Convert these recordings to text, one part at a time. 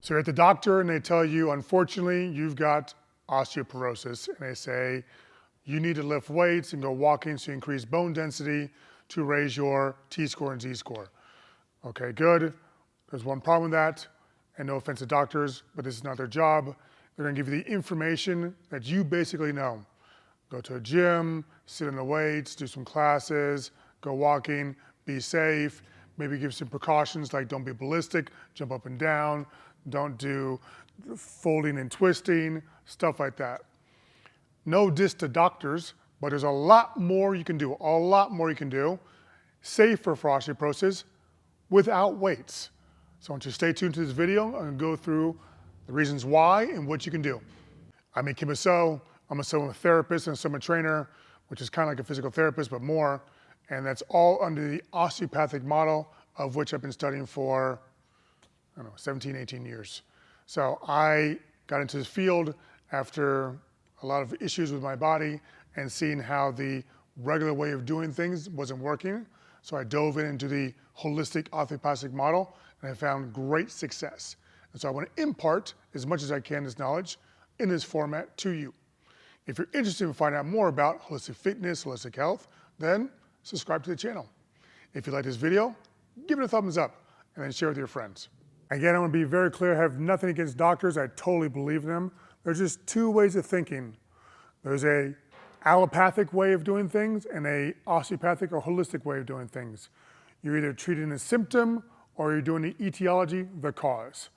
So you're at the doctor and they tell you, unfortunately, you've got osteoporosis. And they say, you need to lift weights and go walking to increase bone density to raise your T-score and Z-score. Okay, good. There's one problem with that. And no offense to doctors, but this is not their job. They're gonna give you the information that you basically know. Go to a gym, sit on the weights, do some classes, go walking, be safe, maybe give some precautions like don't be ballistic, jump up and down, don't do folding and twisting, stuff like that. No diss to doctors, but there's a lot more you can do, safer for osteoporosis without weights. So I want you to stay tuned to this video. I'm gonna go through the reasons why and what you can do. I'm Kim So. I'm a soma therapist and a soma trainer, which is kind of like a physical therapist, but more. And that's all under the osteopathic model, of which I've been studying for, 17, 18 years. So I got into this field after a lot of issues with my body and seeing how the regular way of doing things wasn't working. So I dove into the holistic osteopathic model and I found great success. And so I want to impart as much as I can this knowledge in this format to you. If you're interested in finding out more about holistic fitness, holistic health, then subscribe to the channel. If you like this video, give it a thumbs up and then share it with your friends. Again, I want to be very clear, I have nothing against doctors, I totally believe them. There's just two ways of thinking. There's a allopathic way of doing things and a osteopathic or holistic way of doing things. You're either treating a symptom or you're doing the etiology, the cause.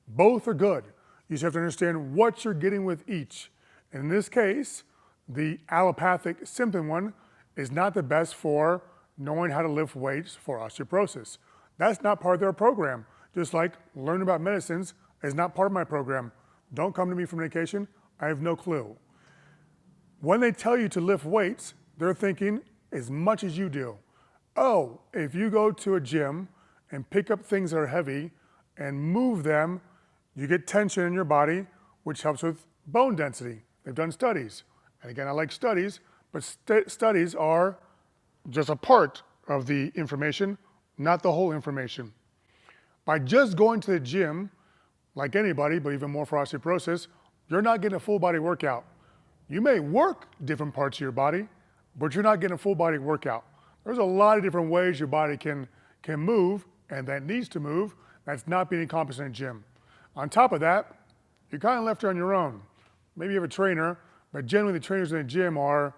Both are good. You just have to understand what you're getting with each. In this case, the allopathic symptom one is not the best for knowing how to lift weights for osteoporosis. That's not part of their program. Just like learning about medicines is not part of my program. Don't come to me for medication, I have no clue. When they tell you to lift weights, they're thinking as much as you do. Oh, if you go to a gym and pick up things that are heavy and move them, you get tension in your body, which helps with bone density. They've done studies. And again, I like studies, but studies are just a part of the information, not the whole information. By just going to the gym, like anybody, but even more for osteoporosis, you're not getting a full body workout. You may work different parts of your body, but you're not getting a full body workout. There's a lot of different ways your body can move and that needs to move that's not being accomplished in a gym. On top of that, you're kind of left on your own. Maybe you have a trainer, but generally the trainers in the gym are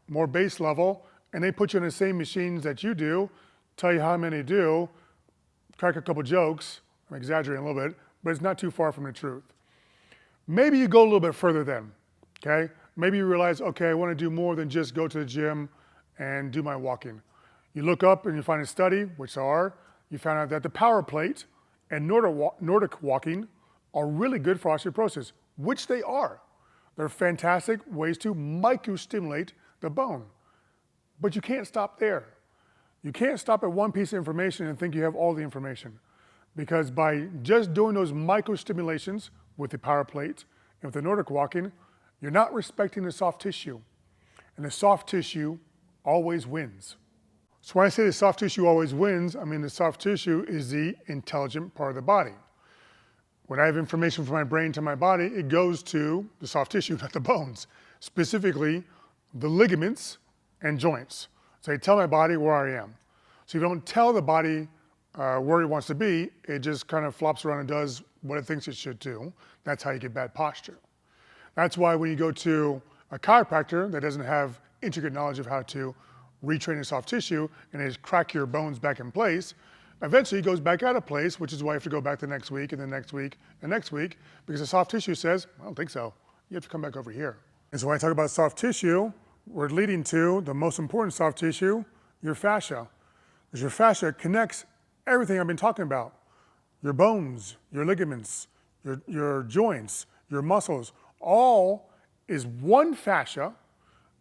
more base level and they put you on the same machines that you do, tell you how many to do, crack a couple jokes, I'm exaggerating a little bit, but it's not too far from the truth. Maybe you go a little bit further then, okay? Maybe you realize, okay, I want to do more than just go to the gym and do my walking. You look up and you find a study, which you found out that the power plate and Nordic walking are really good for osteoporosis, which they are. They're fantastic ways to microstimulate the bone. But you can't stop there. You can't stop at one piece of information and think you have all the information. Because by just doing those microstimulations with the power plate and with the Nordic walking, you're not respecting the soft tissue. And the soft tissue always wins. So when I say the soft tissue always wins, I mean the soft tissue is the intelligent part of the body. When I have information from my brain to my body, it goes to the soft tissue, not the bones, specifically the ligaments and joints. So I tell my body where I am. So if you don't tell the body where it wants to be, it just kind of flops around and does what it thinks it should do. That's how you get bad posture. That's why when you go to a chiropractor that doesn't have intricate knowledge of how to retrain the soft tissue and they just crack your bones back in place, eventually it goes back out of place, which is why you have to go back the next week and the next week and next week, because the soft tissue says, I don't think so. You have to come back over here. And so when I talk about soft tissue, we're leading to the most important soft tissue, your fascia. Because your fascia connects everything I've been talking about. Your bones, your ligaments, your joints, your muscles, all is one fascia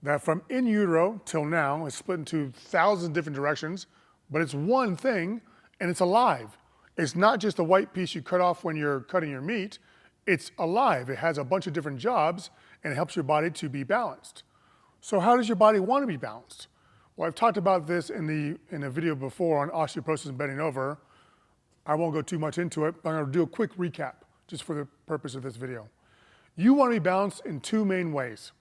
that from in utero till now is split into thousands of different directions, but it's one thing and it's alive. It's not just a white piece you cut off when you're cutting your meat. It's alive. It has a bunch of different jobs and it helps your body to be balanced. So how does your body want to be balanced? Well, I've talked about this in a video before on osteoporosis and bending over. I won't go too much into it, but I'm going to do a quick recap just for the purpose of this video. You want to be balanced in two main ways.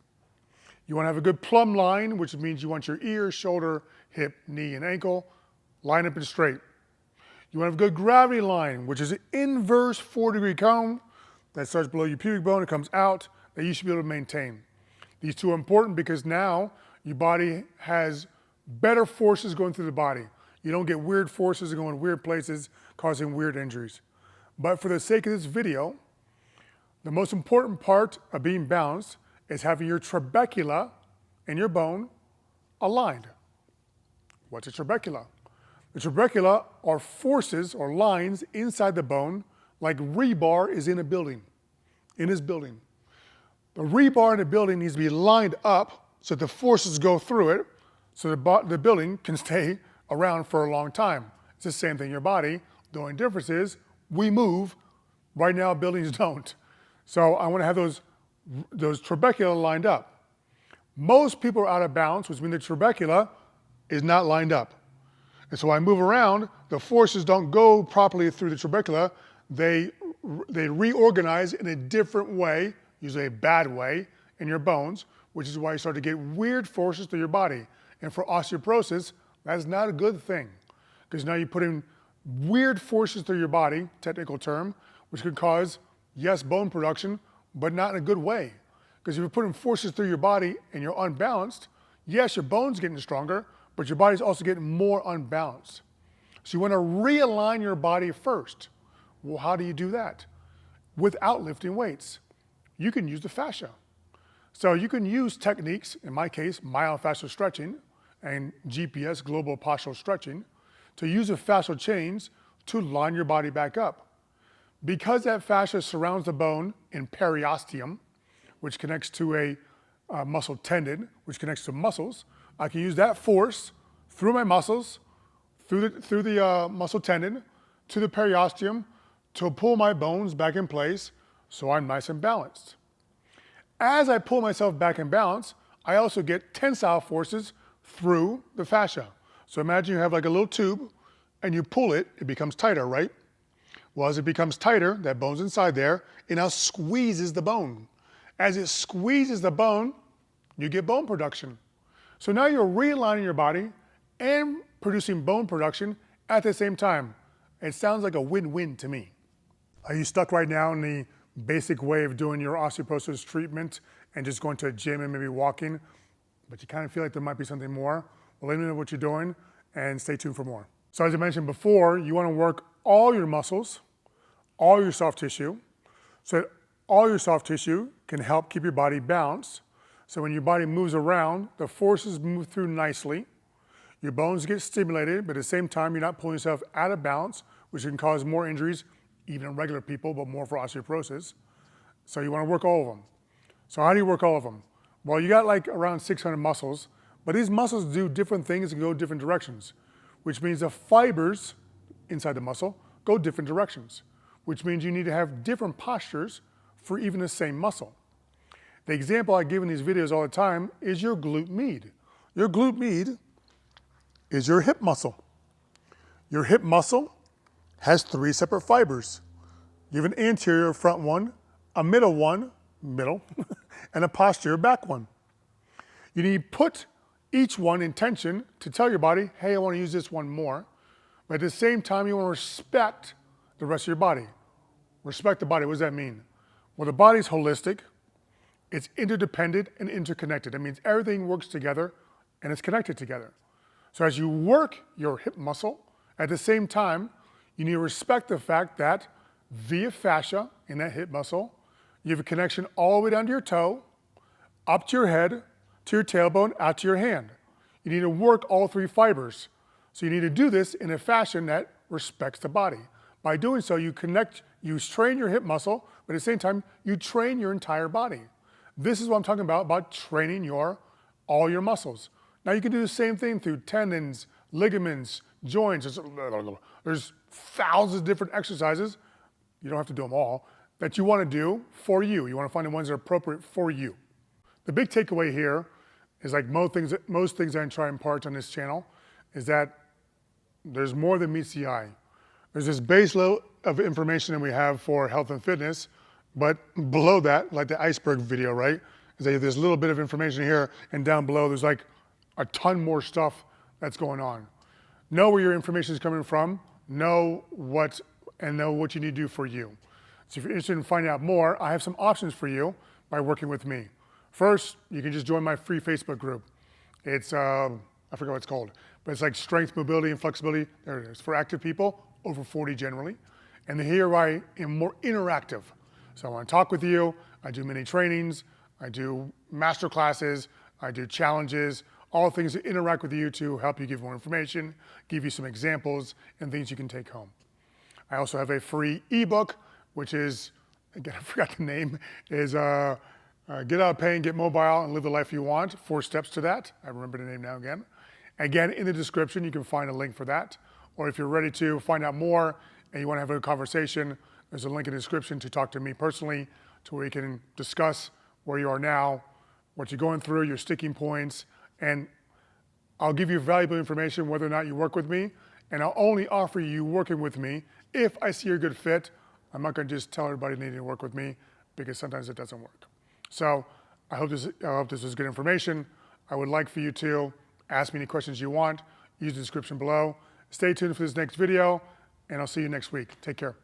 You want to have a good plumb line, which means you want your ear, shoulder, hip, knee, and ankle lined up and straight. You want to have a good gravity line, which is an inverse 4-degree cone that starts below your pubic bone and comes out, that you should be able to maintain. These two are important because now your body has better forces going through the body. You don't get weird forces going weird places, causing weird injuries. But for the sake of this video, the most important part of being balanced is having your trabecula and your bone aligned. What's a trabecula? The trabecula are forces or lines inside the bone, like rebar is in a building, in this building. The rebar in the building needs to be lined up so the forces go through it, so the building can stay around for a long time. It's the same thing in your body. The only difference is we move. Right now, buildings don't. So I want to have those trabecula lined up. Most people are out of balance, which means the trabecula is not lined up. And so when I move around, the forces don't go properly through the trabecula. They reorganize in a different way, usually a bad way, in your bones, which is why you start to get weird forces through your body. And for osteoporosis, that's not a good thing, because now you're putting weird forces through your body, technical term, which could cause, yes, bone production, but not in a good way. Because if you're putting forces through your body and you're unbalanced, yes, your bone's getting stronger, but your body's also getting more unbalanced. So you want to realign your body first. Well, how do you do that? Without lifting weights. You can use the fascia. So you can use techniques, in my case, myofascial stretching and GPS, global postural stretching, to use the fascial chains to line your body back up. Because that fascia surrounds the bone in periosteum, which connects to a muscle tendon, which connects to muscles, I can use that force through my muscles, through the muscle tendon, to the periosteum, to pull my bones back in place so I'm nice and balanced. As I pull myself back in balance, I also get tensile forces through the fascia. So imagine you have like a little tube and you pull it, it becomes tighter, right? Well, as it becomes tighter, that bone's inside there, it now squeezes the bone. As it squeezes the bone, you get bone production. So now you're realigning your body and producing bone production at the same time. It sounds like a win-win to me. Are you stuck right now in the basic way of doing your osteoporosis treatment and just going to a gym and maybe walking, but you kind of feel like there might be something more? Well, let me know what you're doing and stay tuned for more. So as I mentioned before, you want to work all your muscles, all your soft tissue, so that all your soft tissue can help keep your body balanced. So when your body moves around, the forces move through nicely. Your bones get stimulated, but at the same time, you're not pulling yourself out of balance, which can cause more injuries, even in regular people, but more for osteoporosis. So you want to work all of them. So how do you work all of them? Well, you got like around 600 muscles, but these muscles do different things and go different directions, which means the fibers inside the muscle go different directions, which means you need to have different postures for even the same muscle. The example I give in these videos all the time is your glute med. Your glute med is your hip muscle. Your hip muscle has 3 separate fibers. You have an anterior front one, a middle one, and a posterior back one. You need to put each one in tension to tell your body, hey, I want to use this one more. But at the same time, you want to respect the rest of your body. Respect the body, what does that mean? Well, the body's holistic, it's interdependent and interconnected. That means everything works together and it's connected together. So as you work your hip muscle, at the same time, you need to respect the fact that via fascia in that hip muscle, you have a connection all the way down to your toe, up to your head, to your tailbone, out to your hand. You need to work all 3 fibers. So you need to do this in a fashion that respects the body. By doing so, you train your hip muscle, but at the same time, you train your entire body. This is what I'm talking about training all your muscles. Now you can do the same thing through tendons, ligaments, joints. There's thousands of different exercises, you don't have to do them all, that you want to do for you. You want to find the ones that are appropriate for you. The big takeaway here is, like most things I try and impart on this channel, is that there's more than meets the eye. There's this base level of information that we have for health and fitness, but below that, like the iceberg video, right, is that there's a little bit of information here, and down below there's like a ton more stuff that's going on. Know where your information is coming from, know what you need to do for you. So if you're interested in finding out more, I have some options for you by working with me. First, you can just join my free Facebook group. It's, I forget what it's called, but it's like strength, mobility, and flexibility. There it is, for active people, over 40 generally. And here I am more interactive. So I want to talk with you. I do mini trainings. I do master classes. I do challenges, all things to interact with you to help you give more information, give you some examples and things you can take home. I also have a free ebook, which is, again, I forgot the name, is Get Out of Pain, Get Mobile, and Live the Life You Want. 4 steps to that. I remember the name now again. Again, in the description, you can find a link for that. Or if you're ready to find out more and you want to have a conversation, there's a link in the description to talk to me personally to where you can discuss where you are now, what you're going through, your sticking points, and I'll give you valuable information whether or not you work with me, and I'll only offer you working with me if I see you're a good fit. I'm not going to just tell everybody needing to work with me because sometimes it doesn't work. So I hope this is good information. I would like for you to ask me any questions you want. Use the description below. Stay tuned for this next video, and I'll see you next week. Take care.